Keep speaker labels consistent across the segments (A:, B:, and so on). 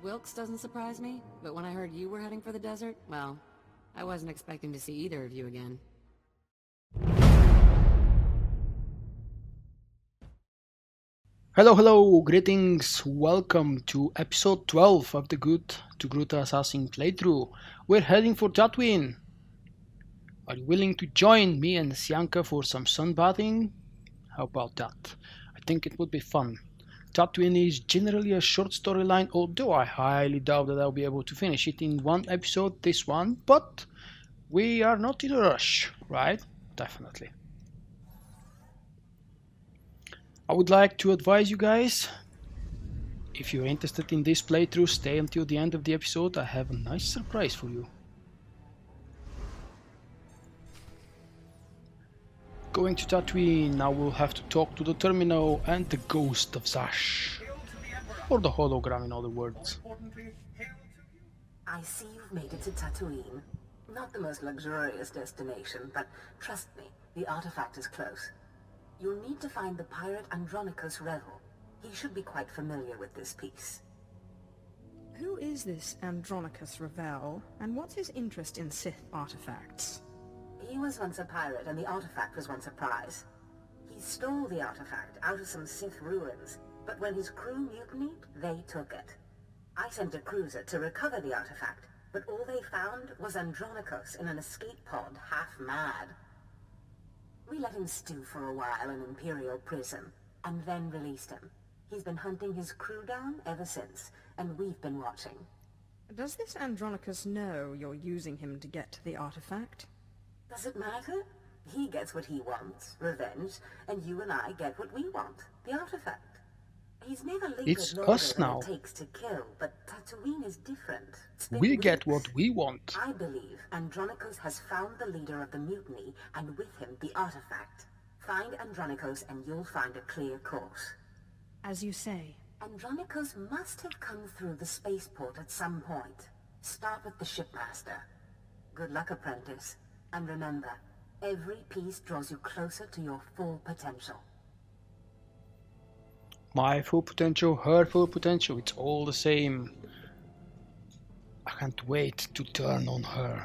A: Wilkes doesn't surprise me, but when I heard you were heading for the desert, well, I wasn't expecting to see either of you again.
B: Hello, greetings. Welcome to episode 12 of the good Togruta Assassin playthrough. We're heading for Tatooine. Are you willing to join me and Sianka for some sunbathing? How about that? I think it would be fun. Tatooine is generally a short storyline, although I highly doubt that I'll be able to finish it in one episode, this one, but we are not in a rush, right? Definitely. I would like to advise you guys, if you're interested in this playthrough, stay until the end of the episode. I have a nice surprise for you. Going to Tatooine, now we'll have to talk to the terminal and the ghost of Zash. Or the hologram, in other words.
C: I see you've made it to Tatooine. Not the most luxurious destination, but trust me, the artifact is close. You'll need to find the pirate Andronicus Revel. He should be quite familiar with this piece.
D: Who is this Andronicus Revel, and what's his interest in Sith artifacts?
C: He was once a pirate, and the artifact was once a prize. He stole the artifact out of some Sith ruins, but when his crew mutinied, they took it. I sent a cruiser to recover the artifact, but all they found was Andronicus in an escape pod, half mad. We let him stew for a while in Imperial prison, and then released him. He's been hunting his crew down ever since, and we've been watching.
D: Does this Andronicus know you're using him to get to the artifact?
C: Does it matter? He gets what he wants, revenge, and you and I get what we want, the artifact. He's never lingered
B: It's
C: longer
B: us
C: than
B: now.
C: it takes to kill, but Tatooine is different. It's been
B: We get
C: weeks.
B: what we want.
C: I believe Andronicus has found the leader of the mutiny, and with him the artifact. Find Andronicus and you'll find a clear course.
D: As you say.
C: Andronicus must have come through the spaceport at some point. Start with the shipmaster. Good luck, apprentice. And remember, every piece draws you closer to your full potential.
B: My full potential, her full potential, it's all the same. I can't wait to turn on her.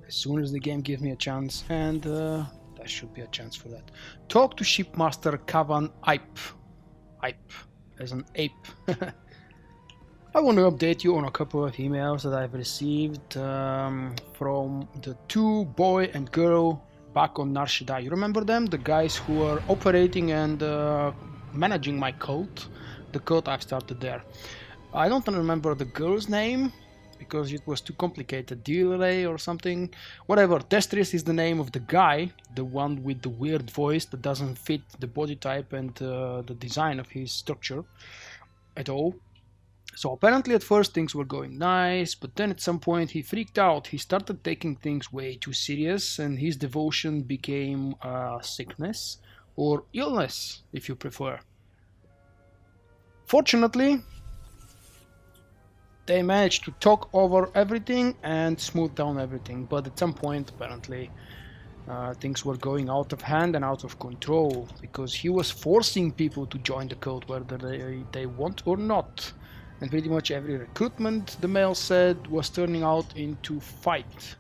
B: As soon as the game gives me a chance, and there should be a chance for that. Talk to Shipmaster Kavan Ipe. Ipe, as an ape. I want to update you on a couple of emails that I've received from the two boy and girl back on Nar Shaddaa. You remember them? The guys who are operating and managing my cult. The cult I've started there. I don't remember the girl's name because it was too complicated. Delay or something. Whatever. Destris is the name of the guy, the one with the weird voice that doesn't fit the body type and the design of his structure at all. So apparently at first things were going nice, but then at some point he freaked out. He started taking things way too serious, and his devotion became sickness, or illness if you prefer. Fortunately, they managed to talk over everything and smooth down everything, but at some point apparently things were going out of hand and out of control, because he was forcing people to join the cult whether they want or not. And pretty much every recruitment, the mail said, was turning out into fight.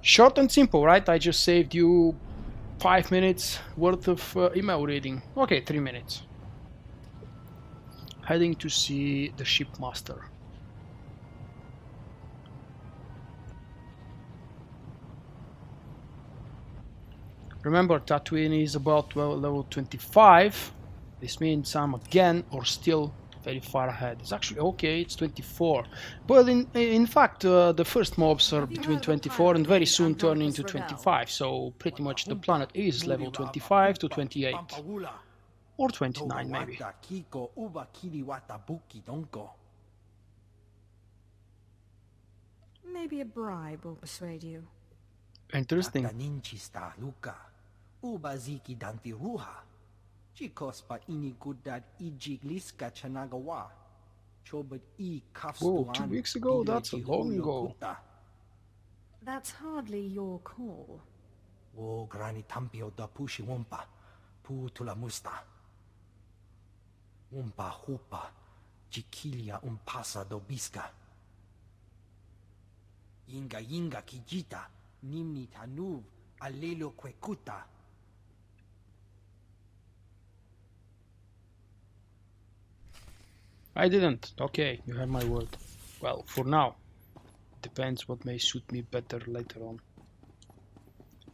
B: Short and simple, right? I just saved you 5 minutes worth of email reading. Okay, 3 minutes. Heading to see the shipmaster. Remember, Tatooine is about level 25. This means I'm again or still very far ahead. It's actually okay, it's 24. But in fact, the first mobs are between 24 and very soon turn into 25. So pretty much the planet is level 25 to 28. Or 29 maybe.
D: Maybe a bribe will persuade you.
B: Interesting. Whoa, 2 weeks ago? That's a long ago.
D: That's hardly your call.
E: Umpa hupa, chiquilia pasa dobiska. Yinga yinga kijita, nimni tanuv, alelo kwekuta.
B: I didn't. Okay, you have my word. Well, for now. Depends what may suit me better later on.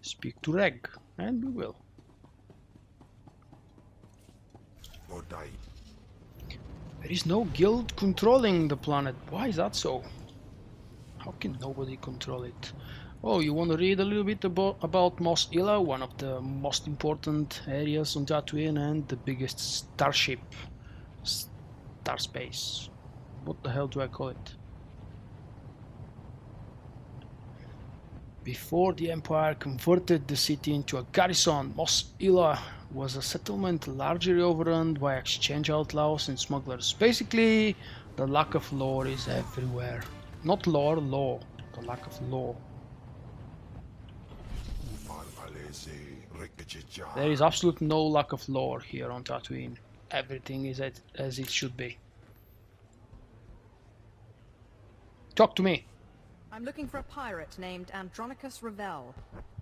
B: Speak to Reg, and we will. There is no guild controlling the planet. Why is that so? How can nobody control it? Oh, you want to read a little bit about Mos Ila, one of the most important areas on Tatooine and the biggest starship. Star space. What the hell do I call it? Before the Empire converted the city into a garrison, Mos Ila was a settlement largely overrun by exchange outlaws and smugglers. Basically, the lack of law is everywhere. Not lore, law. The lack of law. There is absolutely no lack of lore here on Tatooine. Everything is as it should be. Talk to me.
D: I'm looking for a pirate named Andronicus Revel.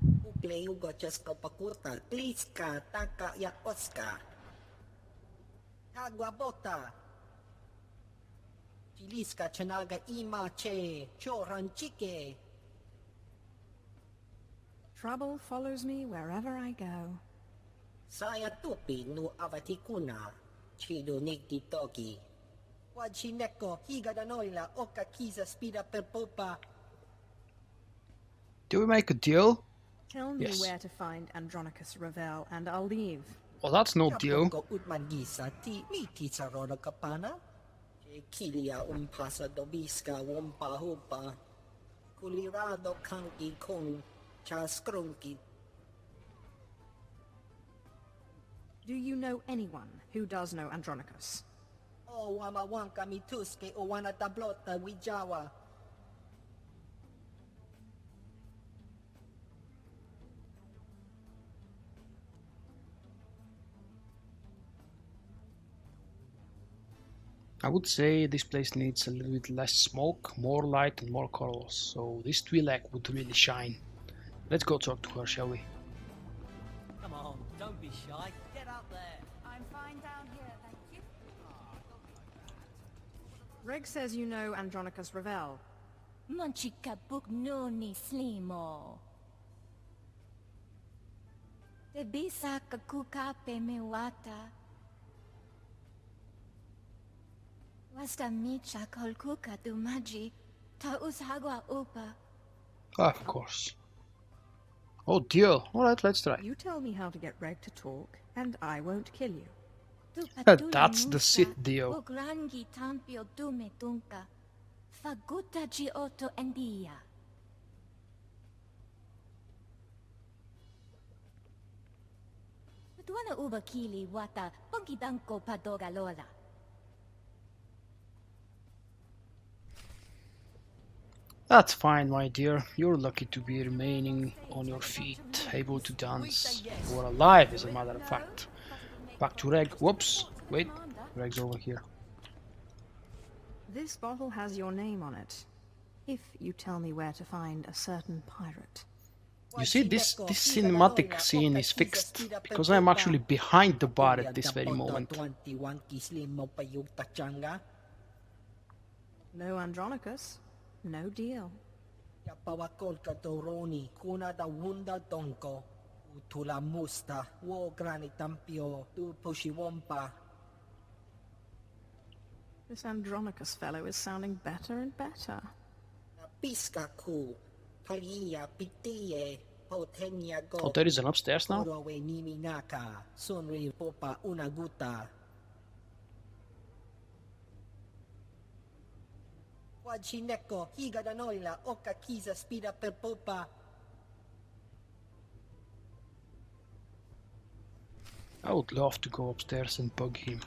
F: Ugleugo Cheskopakurta, Kliska, Taka Yakoska. Aguabota. Chiliska Chanaga Ima Che, Choranchike.
D: Trouble follows me wherever I go.
F: Saya Tupi nu Avatikuna, Chido Nikti Toki. Wajineko, Higadanoila, Oka Kiza Spida per Popa.
B: Do we make a deal?
D: Tell me
B: Yes.
D: where to find Andronicus Revel, and I'll leave.
B: Well, that's no deal.
F: Utmangisa ti miti sa roda kapana. Kilia pasa dobiska wompa hupa. Kulirado kanki kung chaskrunki.
D: Do you know anyone who does know Andronicus?
F: O wamawanka mituske o wana tablota wijawa.
B: I would say this place needs a little bit less smoke, more light and more colors, so this Twi'lek would really shine. Let's go talk to her, shall we?
G: Come on, don't be shy. Get up there.
H: I'm fine down here, thank you.
D: Reg says you know Andronicus Revel.
H: Manchika Bugnoni Slimo. The bisa kakuka pemewata. Wasta micha kolkuka dumaji ta ushagwa upa.
B: Of course. Oh deal. Alright, let's try.
D: You tell me how to get Reg to talk, and I won't kill you.
B: That's the Sith deal.
H: Ograngi tampio dume tunka. Faguta giotto endia. Tuana uba kili wata ponkidanko padoga lola.
B: That's fine, my dear. You're lucky to be remaining on your feet, able to dance. You are alive, as a matter of fact. Back to Reg. Whoops. Wait. Reg's over here.
D: This bottle has your name on it. If you tell me where to find a certain pirate.
B: You see, this cinematic scene is fixed, because I'm actually behind the bar at this very moment.
D: No Andronicus, no deal.
F: Yapawakol katoroni, kuna da wunda tonko. Utula musta, wo granitampio, tu pushiwompa.
D: This Andronicus fellow is sounding better and better.
F: Piska ku, palia pitie, potenya go.
B: Oh, there is an upstairs now?
F: Orowe niminaka, sunri popa unaguta. Wajineko, higadanoila, oka kiza spida per popa.
B: I would love to go upstairs and bug him.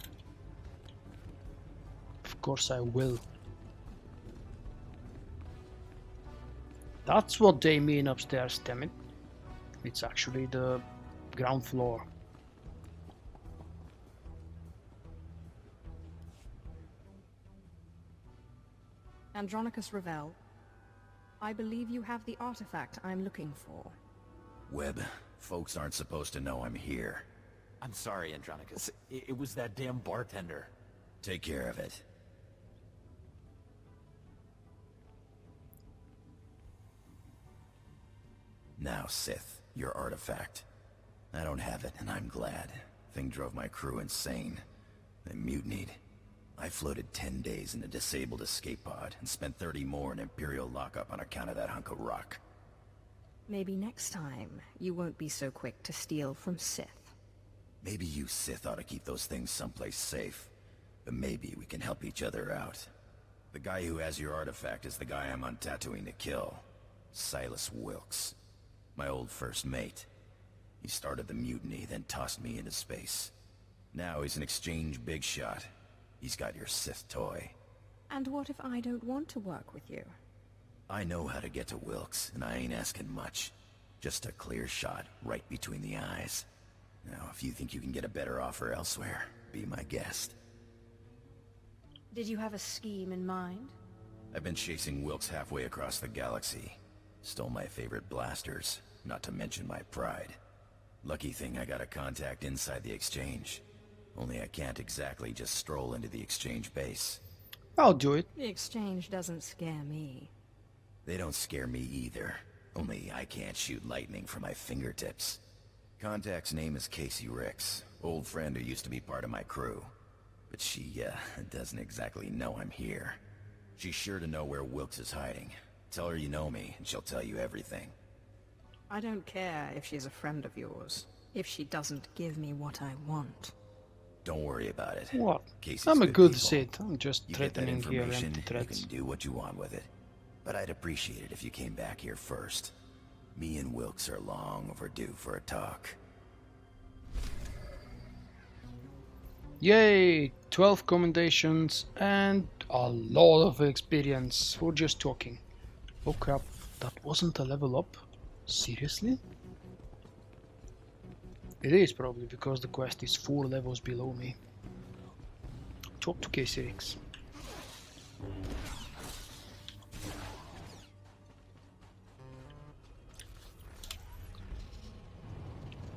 B: Of course I will. That's what they mean upstairs, damn it. It's actually the ground floor.
D: Andronicus Ravel. I believe you have the artifact I'm looking for.
I: Webb, folks aren't supposed to know I'm here.
J: I'm sorry, Andronicus. It was that damn bartender.
I: Take care of it. Now, Sith, your artifact. I don't have it, and I'm glad. Thing drove my crew insane. They mutinied. I floated 10 days in a disabled escape pod, and spent 30 more in Imperial lockup on account of that hunk of rock.
D: Maybe next time, you won't be so quick to steal from Sith.
I: Maybe you Sith ought to keep those things someplace safe. But maybe we can help each other out. The guy who has your artifact is the guy I'm on Tatooine to kill. Silas Wilkes. My old first mate. He started the mutiny, then tossed me into space. Now he's an exchange big shot. He's got your Sith toy.
D: And what if I don't want to work with you?
I: I know how to get to Wilkes, and I ain't asking much. Just a clear shot right between the eyes. Now, if you think you can get a better offer elsewhere, be my guest.
D: Did you have a scheme in mind?
I: I've been chasing Wilkes halfway across the galaxy. Stole my favorite blasters, not to mention my pride. Lucky thing I got a contact inside the exchange. Only I can't exactly just stroll into the exchange base.
B: I'll do it.
D: The exchange doesn't scare me.
I: They don't scare me either. Only I can't shoot lightning from my fingertips. Contact's name is Casey Ricks. Old friend who used to be part of my crew. But she, doesn't exactly know I'm here. She's sure to know where Wilkes is hiding. Tell her you know me, and she'll tell you everything.
D: I don't care if she's a friend of yours, if she doesn't give me what I want.
I: Don't worry about it.
B: What?
I: Casey's
B: I'm a good
I: people.
B: Sith. I'm just
I: You get that
B: threatening here,
I: information,
B: empty
I: you
B: threats.
I: can do what you want with it. But I'd appreciate it if you came back here first. Me and Wilkes are long overdue for a talk.
B: Yay! 12 commendations and a lot of experience for just talking. Oh crap, that wasn't a level up? Seriously? It is probably because the quest is 4 levels below me. Talk to Casey Ricks.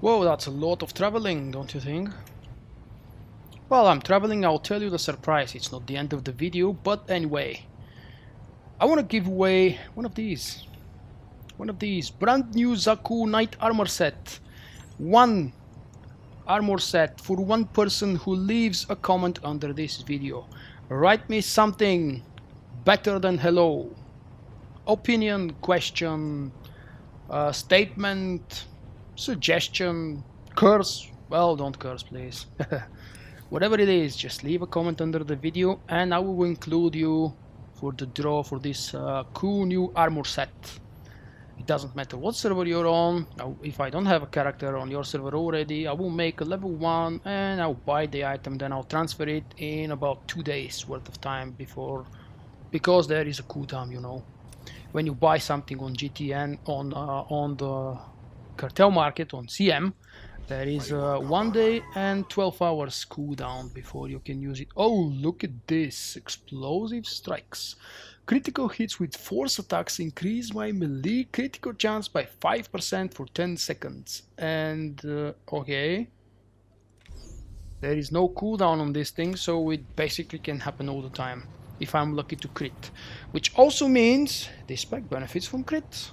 B: Whoa, that's a lot of traveling, don't you think? While I'm traveling, I'll tell you the surprise. It's not the end of the video, but anyway. I want to give away one of these. One of these. Brand new Zaku Knight Armor Set. One armor set for one person who leaves a comment under this video. Write me something better than hello. Opinion, question, statement, suggestion, curse. Well, don't curse, please. Whatever it is, just leave a comment under the video and I will include you for the draw for this cool new armor set. It doesn't matter what server you're on. If I don't have a character on your server already, I will make a level 1 and I'll buy the item, then I'll transfer it in about 2 days worth of time because there is a cooldown, you know. When you buy something on GTN, on the cartel market, on CM, there is 1 day and 12 hours cooldown before you can use it. Oh, look at this. Explosive strikes. Critical hits with force attacks increase my melee critical chance by 5% for 10 seconds. And, okay. There is no cooldown on this thing, so it basically can happen all the time. If I'm lucky to crit. Which also means this pack benefits from crit.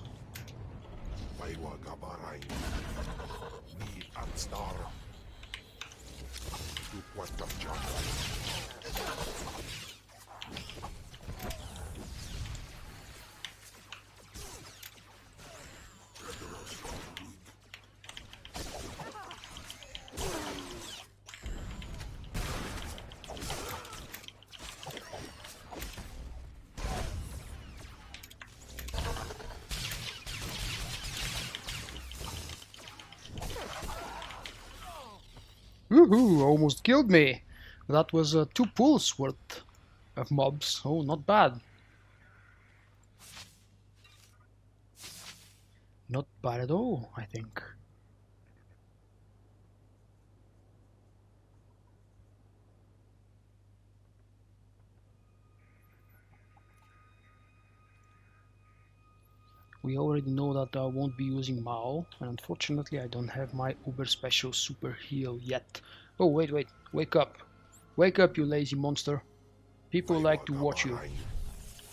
B: Woohoo, almost killed me. That was 2 pulls worth of mobs. Oh, not bad. Not bad at all, I think. we already know that I won't be using Mao, and unfortunately I don't have my uber special super heal yet. Oh wait, wake up. Wake up, you lazy monster. People like to watch you.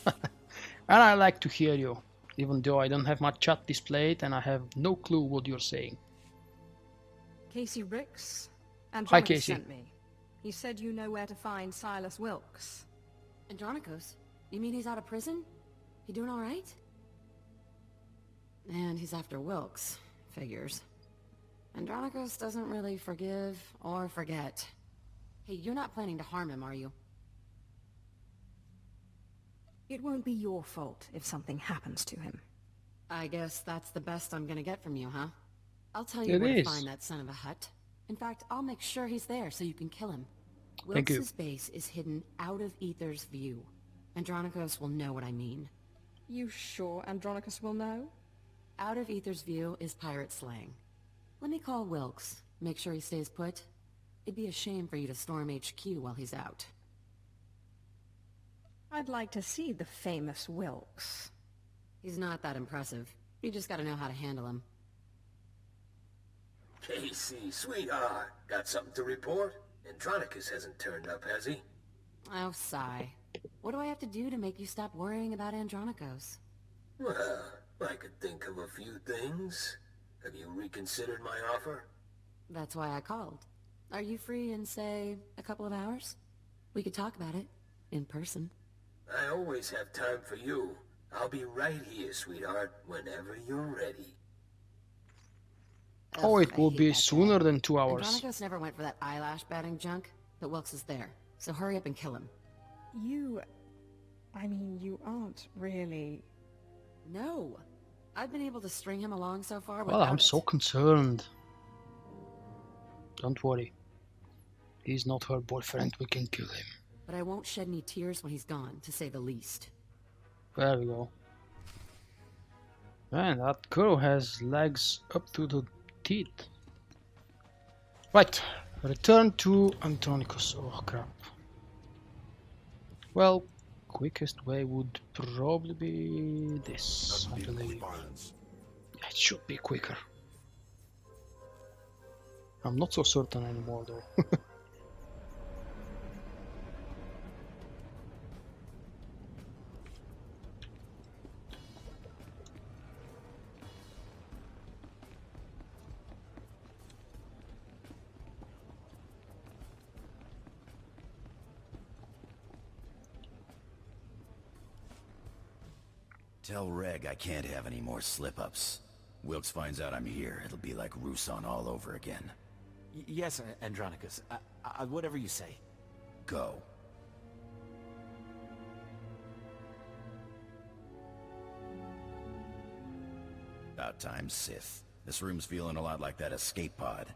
B: And I like to hear you, even though I don't have my chat displayed and I have no clue what you're saying.
D: Casey Ricks?
B: Hi,
D: Andronicus
B: Casey.
D: sent me. He said you know where to find Silas Wilkes.
A: Andronicus? You mean he's out of prison? He doing alright? And he's after Wilkes. Figures. Andronicus doesn't really forgive or forget. Hey, you're not planning to harm him, are you?
D: It won't be your fault if something happens to him.
A: I guess that's the best I'm gonna get from you, huh? I'll tell you
B: It
A: where to
B: is.
A: find that son of a hut. In fact, I'll make sure he's there so you can kill him.
B: Thank you.
A: Wilkes' base is hidden out of Aether's view. Andronicus will know what I mean.
D: You sure Andronicus will know?
A: Out of Aether's view is pirate slang. Let me call Wilkes, make sure he stays put. It'd be a shame for you to storm HQ while he's out.
D: I'd like to see the famous Wilkes.
A: He's not that impressive. You just gotta know how to handle him.
K: Casey, sweetheart, got something to report? Andronicus hasn't turned up, has he?
A: Oh, sigh. What do I have to do to make you stop worrying about Andronicus?
K: Well, I could think of a few things. Have you reconsidered my offer?
A: That's why I called. Are you free in, say, a couple of hours? We could talk about it. In person.
K: I always have time for you. I'll be right here, sweetheart, whenever you're ready.
B: Oh, it
A: I
B: will
A: hate
B: be
A: that
B: sooner
A: guy.
B: than 2 hours.
A: Andronicus never went for that eyelash batting junk, but Wilkes is there. So hurry up and kill him.
D: I mean, you aren't really...
A: No! I've been able to string him along so far
B: Well,
A: without
B: I'm so concerned. Don't worry. He's not her boyfriend, we can kill him.
A: But I won't shed any tears when he's gone, to say the least.
B: There we go. Man, that girl has legs up to the teeth. Right, return to Andronicus. Oh crap. Well, quickest way would probably be this, I believe. Yeah, it should be quicker. I'm not so certain anymore though.
I: Tell Reg I can't have any more slip-ups. Wilkes finds out I'm here, it'll be like Rusan all over again.
J: Yes, Andronicus. Whatever you say.
I: Go. About time, Sith. This room's feeling a lot like that escape pod.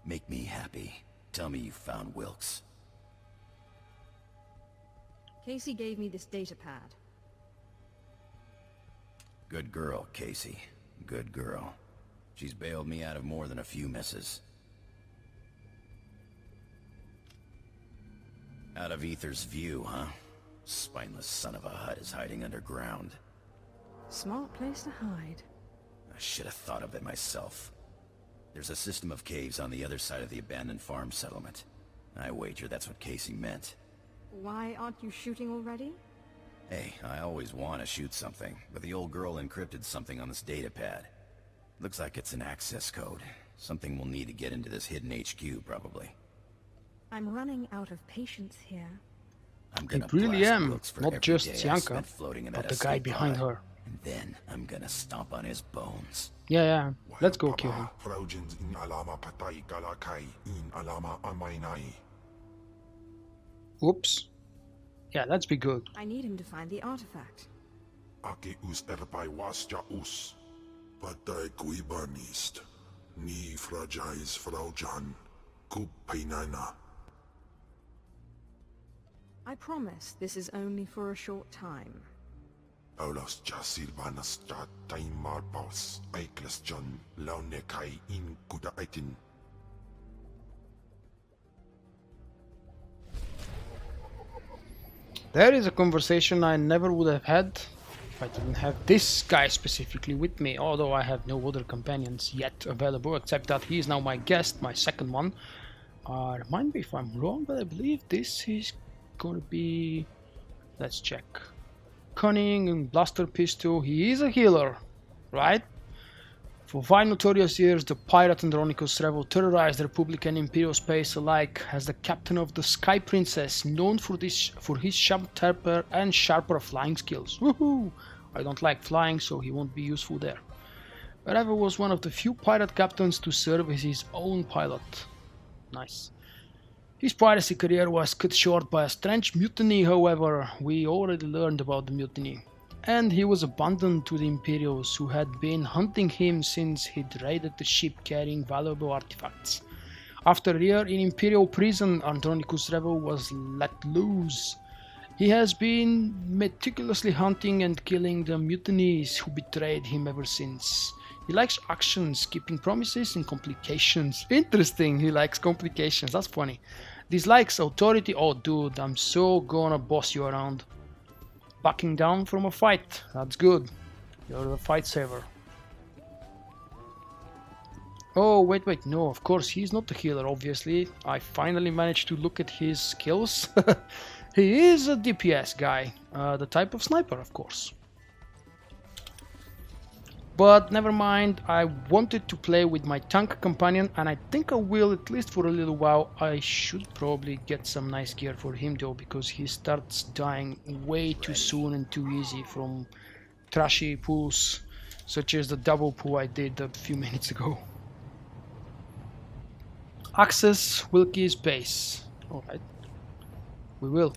I: Make me happy. Tell me you found Wilkes.
D: Casey gave me this data pad.
I: Good girl, Casey. Good girl. She's bailed me out of more than a few misses. Out of Aether's view, huh? Spineless son of a hut is hiding underground.
D: Smart place to hide.
I: I should have thought of it myself. There's a system of caves on the other side of the abandoned farm settlement. I wager that's what Casey meant.
D: Why aren't you shooting already?
I: Hey, I always want to shoot something, but the old girl encrypted something on this datapad. Looks like it's an access code. Something we'll need to get into this hidden HQ, probably.
D: I'm running out of patience here.
I: I'm gonna
B: I really
I: blast
B: am,
I: Wilkes for
B: not
I: every
B: just
I: day I
B: Sianka,
I: spent floating in
B: but
I: that
B: the guy
I: escape
B: behind
I: pod.
B: her.
I: And then I'm gonna stomp on his bones.
B: Yeah, let's go kill him. Oops. Yeah, let's be good.
D: I need him to find the artifact.
L: Ake us erbai wasja us. Patai kuibanist. Ni fragais fraujan. Kup peinana.
D: I promise this is only for a short time.
L: Aulas ja silvanas ja taimar paus. Aikles John. Laune kai in kuda aitin.
B: There is a conversation I never would have had if I didn't have this guy specifically with me, although I have no other companions yet available, except that he is now my guest, my second one. Remind me if I'm wrong, but I believe this is gonna be... let's check. Cunning and Blaster Pistol, he is a healer, right? For 5 notorious years, the pirate Andronicus Revel terrorized the Republic and Imperial space alike as the captain of the Sky Princess, known for his sharper and sharper flying skills. Woohoo! I don't like flying, so he won't be useful there. Revel was one of the few pirate captains to serve as his own pilot. Nice. His piracy career was cut short by a strange mutiny, however. We already learned about the mutiny. And he was abandoned to the Imperials, who had been hunting him since he'd raided the ship carrying valuable artifacts. After a year in Imperial prison, Andronicus Revel was let loose. He has been meticulously hunting and killing the mutineers who betrayed him ever since. He likes actions, keeping promises and complications. Interesting, he likes complications, that's funny. Dislikes authority. Oh dude, I'm so gonna boss you around. Backing down from a fight, that's good. You're the fight saver. Oh wait, no, of course he's not the healer, obviously. I finally managed to look at his skills. He is a DPS guy, the type of sniper, of course. But never mind, I wanted to play with my tank companion, and I think I will, at least for a little while. I should probably get some nice gear for him though, because he starts dying way too soon and too easy from trashy pulls, such as the double pull I did a few minutes ago. Access Wilkie's base. Alright, we will.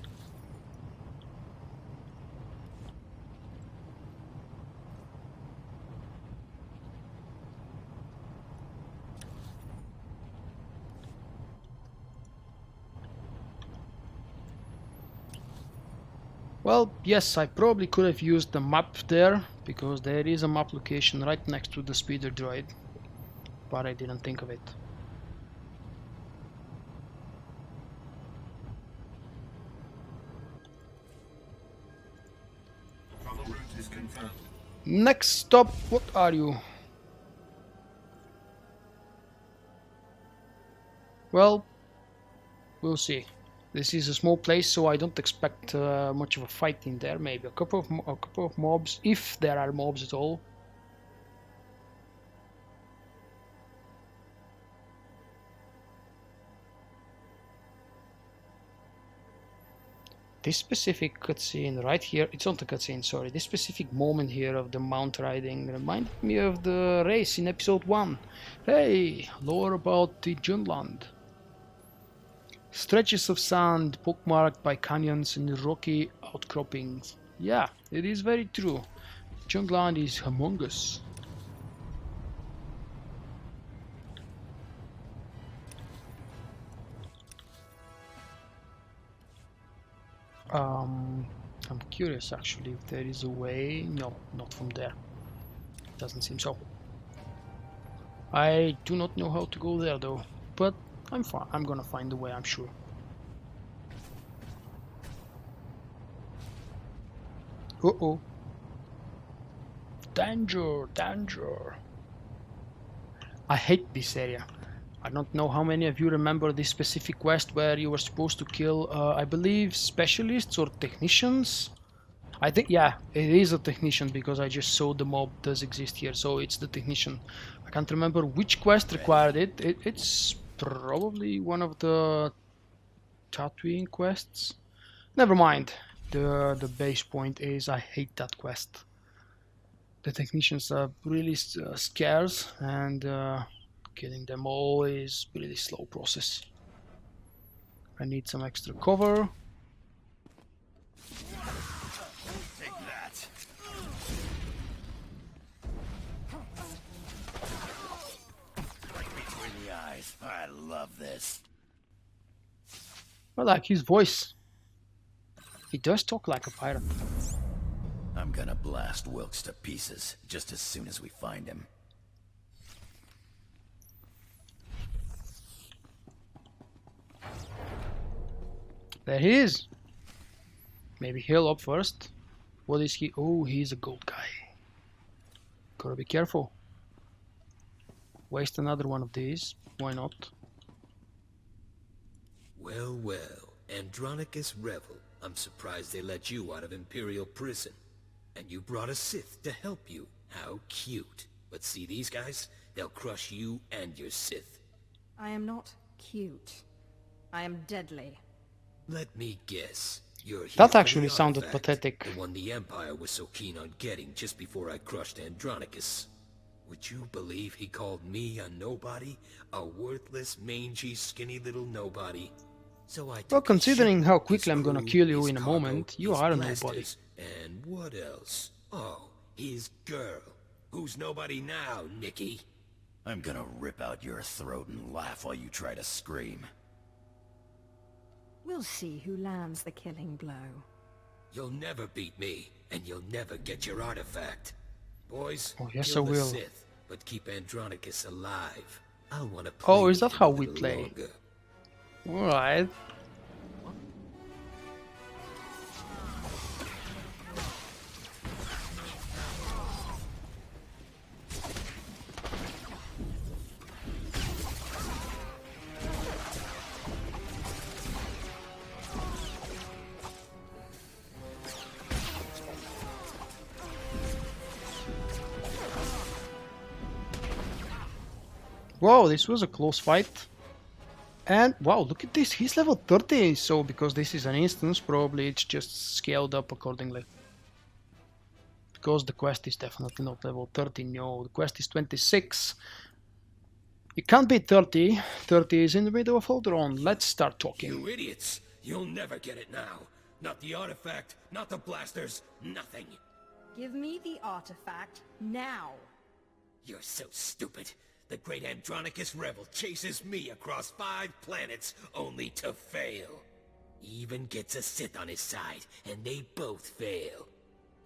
B: Well, yes, I probably could have used the map there, because there is a map location right next to the speeder droid, but I didn't think of it. Next stop, what are you? Well, we'll see. This is a small place, so I don't expect much of a fight in there. Maybe a couple of mobs, if there are mobs at all. This specific cutscene right here, it's not a cutscene, sorry. This specific moment here of the mount riding reminded me of the race in episode 1. Hey, lore about the Junland. Stretches of sand pockmarked by canyons and rocky outcroppings. Yeah, it is very true. Jungland is humongous. I'm curious actually if there is a way. No, not from there. Doesn't seem so. I do not know how to go there though, but I'm fine. I'm gonna find a way, I'm sure. Uh-oh. Danger, danger. I hate this area. I don't know how many of you remember this specific quest where you were supposed to kill, I believe, specialists or technicians. I think, yeah, it is a technician because I just saw the mob does exist here, so it's the technician. I can't remember which quest required it. It's probably one of the Tatooine quests. Never mind. The base point is I hate that quest. The technicians are really scarce, and killing them all is a really slow process. I need some extra cover.
I: Take that. Right between the eyes. I love this.
B: I like his voice. He does talk like a pirate.
I: I'm gonna blast Wilkes to pieces just as soon as we find him.
B: There he is. Maybe heal up first. What is he? Oh, he's a gold guy. Gotta be careful. Waste another one of these. Why not?
K: Well, well, Andronicus Revel. I'm surprised they let you out of Imperial prison. And you brought a Sith to help you. How cute. But see these guys? They'll crush you and your Sith.
D: I am not cute. I am deadly.
K: Let me guess. You're here
B: That
K: for
B: actually
K: the
B: sounded
K: artifact,
B: pathetic.
K: The one the Empire was so keen on getting just before I crushed Andronicus. Would you believe he called me a nobody? A worthless, mangy, skinny little nobody? So I took
B: Well,
K: his
B: considering
K: ship,
B: how
K: his
B: quickly I'm gonna
K: crew,
B: kill you
K: his
B: in a
K: cargo,
B: moment, you
K: his
B: are a
K: blasters,
B: nobody.
K: And what else? Oh, his girl. Who's nobody now, Nicky?
I: I'm gonna rip out your throat and laugh while you try to scream.
D: We'll see who lands the killing blow.
K: You'll never beat me, and you'll never get your artifact. Boys,
B: Oh, yes,
K: kill
B: I
K: the
B: will.
K: Sith, but keep Andronicus alive. I'll want to play
B: Oh, is that
K: him
B: how
K: a
B: we
K: little
B: play?
K: longer.
B: Alright. Wow, this was a close fight. And wow, look at this, he's level 30, so because this is an instance, probably it's just scaled up accordingly. Because the quest is definitely not level 30, no, the quest is 26. You can't beat 30, 30 is in the middle of Alderaan. Let's start talking.
K: You idiots! You'll never get it now. Not the artifact, not the blasters, nothing.
D: Give me the artifact now.
K: You're so stupid. The great Andronicus Rebel chases me across 5 planets only to fail. He even gets a Sith on his side, and they both fail.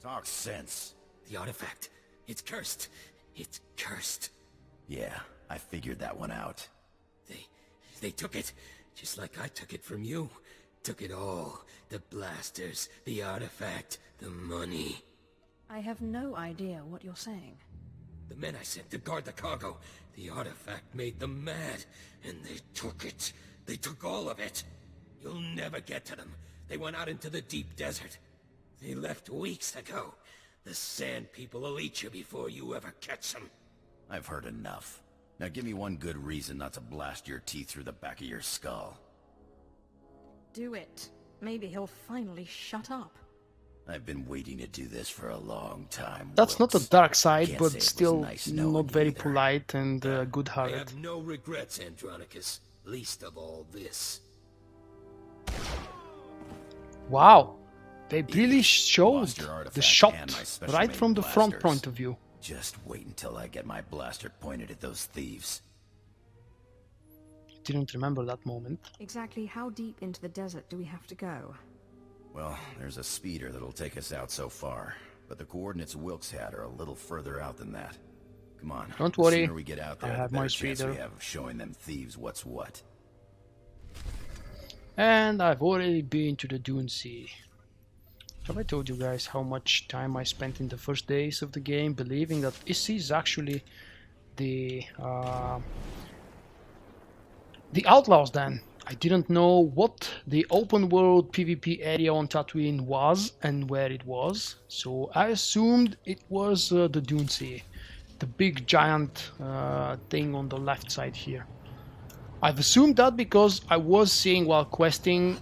I: Talk sense.
K: The artifact, it's cursed. It's cursed.
I: Yeah, I figured that one out.
K: They took it, just like I took it from you. Took it all. The blasters, the artifact, the money.
D: I have no idea what you're saying.
K: The men I sent to guard the cargo, the artifact made them mad, and they took it. They took all of it. You'll never get to them. They went out into the deep desert. They left weeks ago. The Sand People will eat you before you ever catch them.
I: I've heard enough. Now give me one good reason not to blast your teeth through the back of your skull.
D: Do it. Maybe he'll finally shut up.
I: I've been waiting to do this for a long time.
B: That's not a dark side,
I: Can't say
B: but
I: it was
B: still
I: nice knowing
B: not
I: you
B: very
I: either.
B: polite and
K: I
B: good-hearted.
K: have no regrets, Andronicus. Least of all this.
B: Wow, they really showed
I: Lost your artifact
B: the shot
I: and my special
B: right
I: made
B: from the front
I: blasters.
B: point of view.
I: Just wait until I get my blaster pointed at those thieves.
B: Didn't remember that moment.
D: Exactly how deep into the desert do we have to go?
I: Well, there's a speeder that'll take us out so far, but the coordinates Wilkes had are a little further out than that. Come on.
B: Don't
I: the
B: worry,
I: sooner we get out there,
B: I
I: the
B: have my
I: better chance
B: speeder.
I: we have of showing them thieves what's what.
B: And I've already been to the Dune Sea. Have I told you guys how much time I spent in the first days of the game believing that this is actually the Outlaws Den? I didn't know what the open world PvP area on Tatooine was and where it was, so I assumed it was the Dune Sea, the big giant thing on the left side here. I've assumed that because I was seeing while questing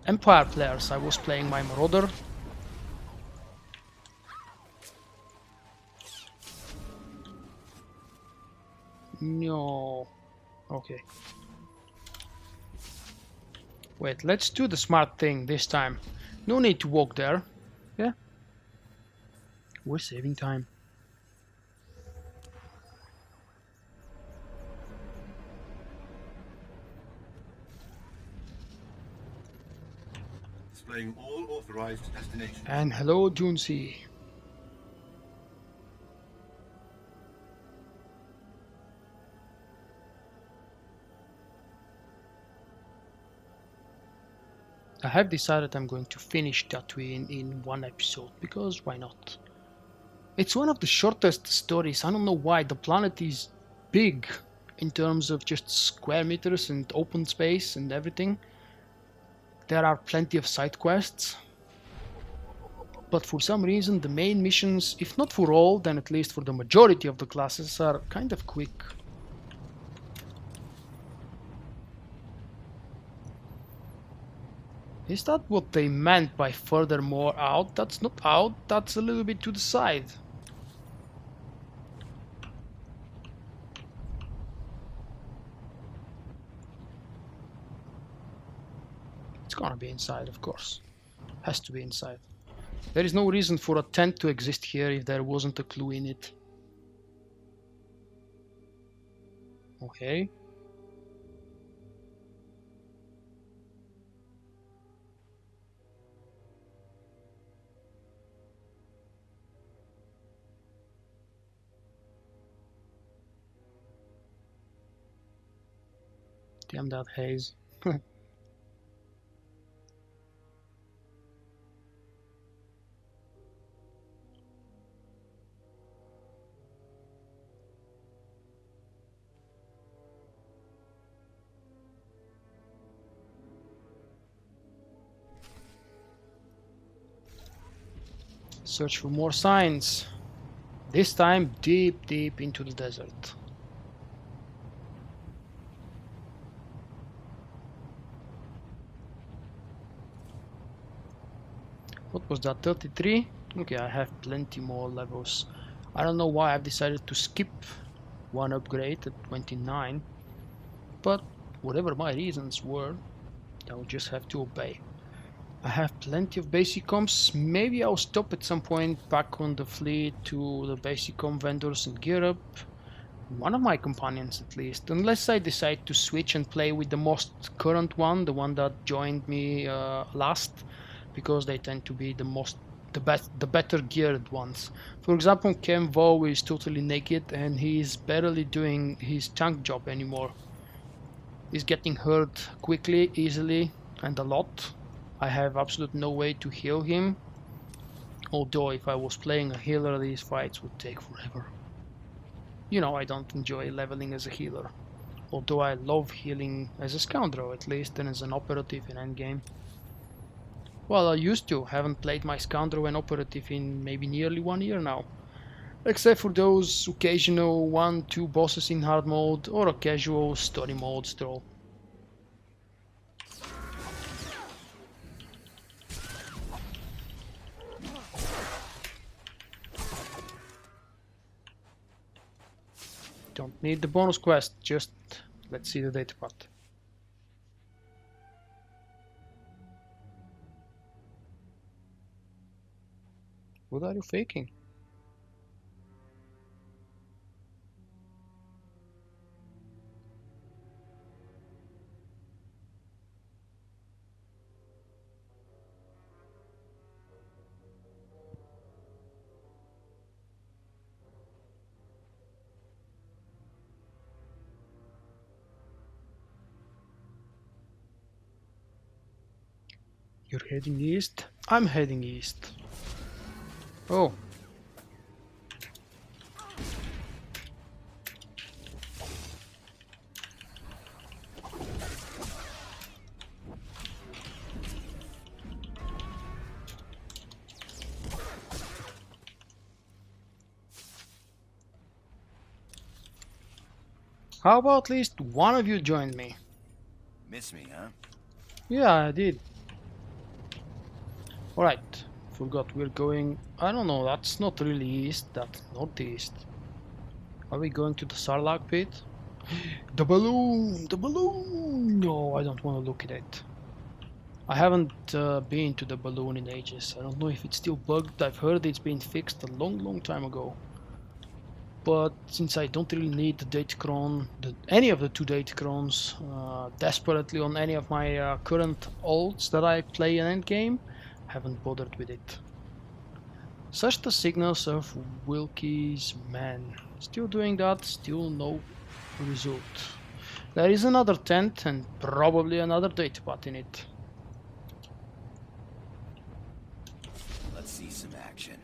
B: Empire players. I was playing my Marauder. No. Okay. Wait, let's do the smart thing this time. No need to walk there. Yeah? We're saving time.
M: Displaying all authorized destinations.
B: And hello, Dune Sea. I have decided I'm going to finish Tatooine in one episode, because why not? It's one of the shortest stories. I don't know why. The planet is big in terms of just square meters and open space and everything. There are plenty of side quests. But for some reason the main missions, if not for all, then at least for the majority of the classes, are kind of quick. Is that what they meant by furthermore out? That's not out, that's a little bit to the side. It's gonna be inside, of course. Has to be inside. There is no reason for a tent to exist here if there wasn't a clue in it. Okay. Damn that haze. Search for more signs. This time deep, deep into the desert. What was that, 33? Okay, I have plenty more levels. I don't know why I've decided to skip one upgrade at 29, but whatever my reasons were, I will just have to obey. I have plenty of basic comps. Maybe I'll stop at some point back on the fleet to the basic comp vendors and gear up one of my companions at least, unless I decide to switch and play with the most current one, the one that joined me last, because they tend to be the better geared ones. For example, Cam Vo is totally naked and he's barely doing his tank job anymore. He's getting hurt quickly, easily, and a lot. I have absolutely no way to heal him, although if I was playing a healer, these fights would take forever. You know, I don't enjoy leveling as a healer, although I love healing as a scoundrel at least, and as an operative in endgame. Well, I used to. Haven't played my scoundrel and operative in maybe nearly 1 year now. Except for those occasional 1-2 bosses in hard mode or a casual story mode stroll. Don't need the bonus quest, just let's see the datapad. What are you faking? You're heading east? I'm heading east. Oh. How about at least one of you joined me?
I: Miss me, huh?
B: Yeah, I did. Alright, forgot we're going... I don't know, that's not really east, that's northeast. Are we going to the Sarlacc pit? The balloon! The balloon! No, I don't want to look at it. I haven't been to the balloon in ages. I don't know if it's still bugged. I've heard it's been fixed a long time ago. But since I don't really need the Datacron, any of the 2 Datacrons desperately on any of my current ults that I play in endgame, haven't bothered with it. Such the signals of Wilkie's men. Still doing that, still no result. There is another tent and probably another datapad in it.
I: Let's see some action.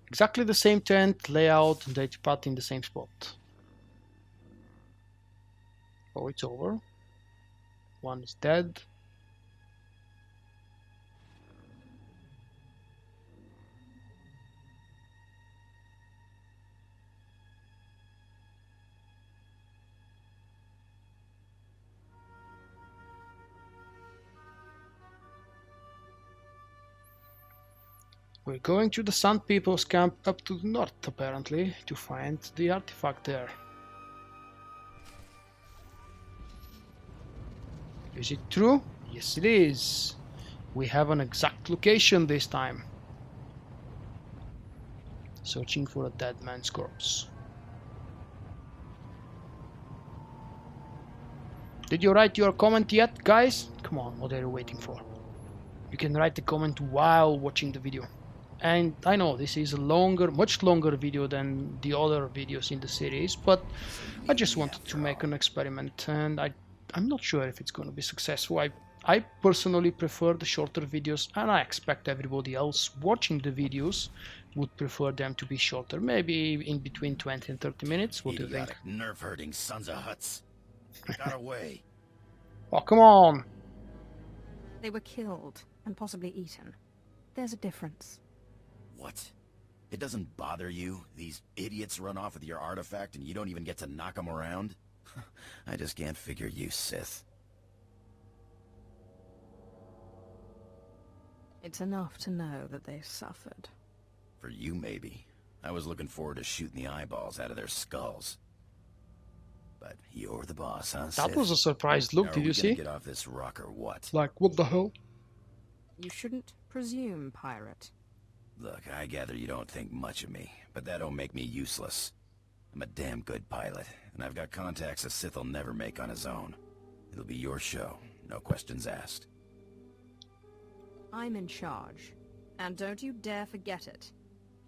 B: Exactly the same tent layout, they put in the same spot. Oh, it's over. One is dead. We're going to the Sun People's camp up to the north, apparently, to find the artifact there. Is it true? Yes, it is. We have an exact location this time. Searching for a dead man's corpse. Did you write your comment yet, guys? Come on, what are you waiting for? You can write the comment while watching the video. And I know this is a much longer video than the other videos in the series, but I just wanted to make an experiment, and I'm not sure if it's going to be successful. I personally prefer the shorter videos, and I expect everybody else watching the videos would prefer them to be shorter, maybe in between 20 and 30 minutes. What do you think?
I: Nerve-hurting sons of huts. Got away.
B: Oh, come on!
D: They were killed and possibly eaten. There's a difference.
I: What? It doesn't bother you? These idiots run off with your artifact and you don't even get to knock them around? I just can't figure you, Sith.
D: It's enough to know that they've suffered.
I: For you, maybe. I was looking forward to shooting the eyeballs out of their skulls. But you're the boss, huh, Sith?
B: That was a surprised look, did you see?
I: Get off this rock or what?
B: Like, what the hell?
D: You shouldn't presume, pirate.
I: Look, I gather you don't think much of me, but that don't make me useless. I'm a damn good pilot, and I've got contacts a Sith will never make on his own. It'll be your show, no questions asked.
D: I'm in charge, and don't you dare forget it.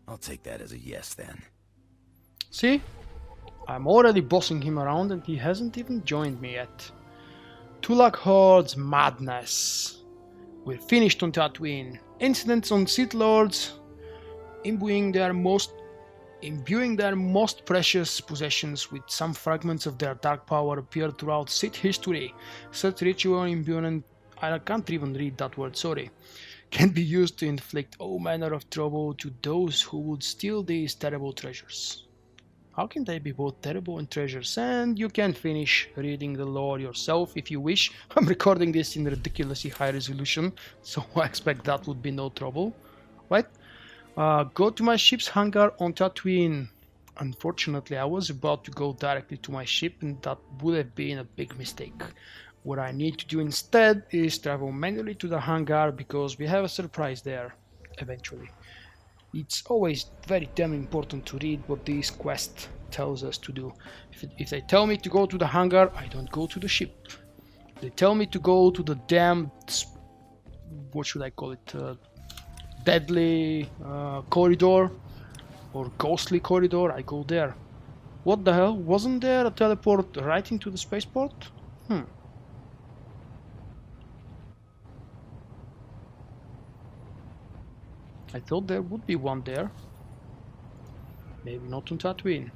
I: I'll take that as a yes, then.
B: See? I'm already bossing him around and he hasn't even joined me yet. Tulak Horde's madness. We're finished on Tatooine. Incidents on Sith Lords imbuing their most precious possessions with some fragments of their dark power appear throughout Sith history. Such ritual imbuement, I can't even read that word, sorry, can be used to inflict all manner of trouble to those who would steal these terrible treasures. How can they be both terrible and treasures? And you can finish reading the lore yourself if you wish. I'm recording this in ridiculously high resolution, so I expect that would be no trouble. Right? Go to my ship's hangar on Tatooine. Unfortunately, I was about to go directly to my ship, and that would have been a big mistake. What I need to do instead is travel manually to the hangar, because we have a surprise there, eventually. It's always very damn important to read what this quest tells us to do. If they tell me to go to the hangar, I don't go to the ship. If they tell me to go to the damn, what should I call it, deadly corridor or ghostly corridor, I go there. What the hell? Wasn't there a teleport right into the spaceport? I thought there would be one there. Maybe not on Tatooine.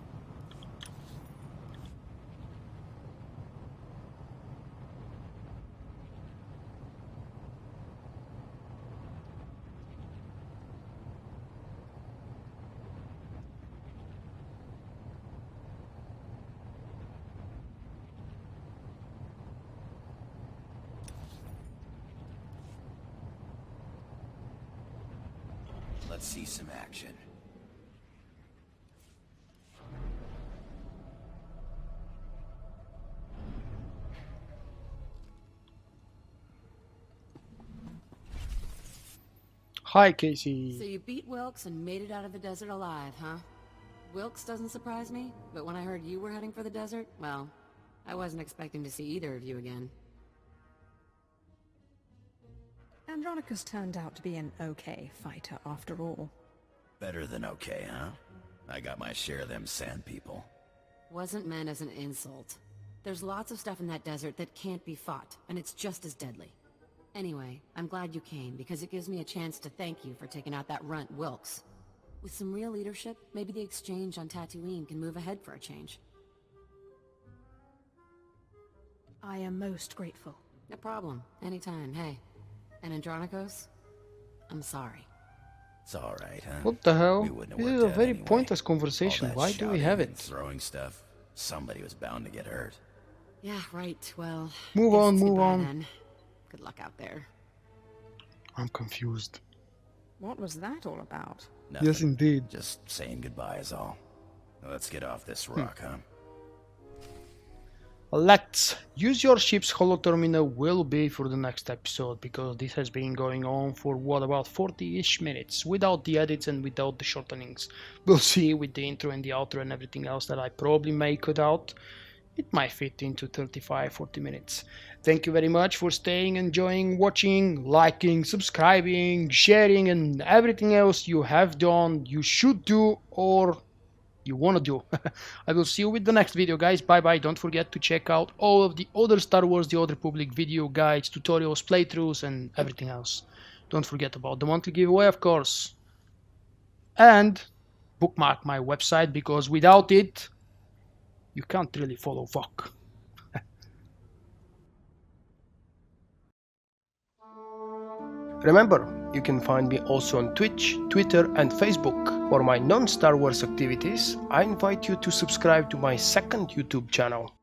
I: Let's see some action.
B: Hi, Casey.
A: So you beat Wilkes and made it out of the desert alive, huh? Wilkes doesn't surprise me, but when I heard you were heading for the desert, well, I wasn't expecting to see either of you again.
D: Andronicus turned out to be an okay fighter after all.
I: Better than okay, huh? I got my share of them sand people.
A: Wasn't meant as an insult. There's lots of stuff in that desert that can't be fought, and it's just as deadly. Anyway, I'm glad you came, because it gives me a chance to thank you for taking out that runt Wilkes. With some real leadership, maybe the exchange on Tatooine can move ahead for a change.
D: I am most grateful.
A: No problem. Anytime, hey. And Andronicos? I'm sorry.
I: It's alright, huh?
B: What the hell?
I: We wouldn't have
B: This is
I: worked
B: a
I: out
B: very
I: anyway.
B: pointless
I: All
B: conversation.
I: that
B: Why do we
I: shouting
B: have
I: and
B: it?
I: throwing stuff. Somebody was bound to get hurt.
A: Yeah, right. Well,
B: Move
A: guess
B: on,
A: it's
B: move
A: goodbye
B: on.
A: then. Good luck out there.
B: I'm confused.
D: What was that all about?
I: Nothing.
B: Yes, indeed.
I: Just saying goodbye is all. Now let's get off this rock, huh?
B: Let's use your ship's holoterminal will be for the next episode, because this has been going on for what, about 40-ish minutes without the edits and without the shortenings. We'll see with the intro and the outro and everything else that I probably may cut out. It might fit into 35-40 minutes. Thank you very much for staying, enjoying, watching, liking, subscribing, sharing, and everything else you have done, you should do, or you want to do. I will see you with the next video, guys. Bye bye. Don't forget to check out all of the other Star Wars The Old Republic video guides, tutorials, playthroughs, and everything else. Don't forget about the monthly giveaway, of course. And bookmark my website, because without it, you can't really follow VOC.
N: Remember, you can find me also on Twitch, Twitter and Facebook. For my non-Star Wars activities, I invite you to subscribe to my second YouTube channel.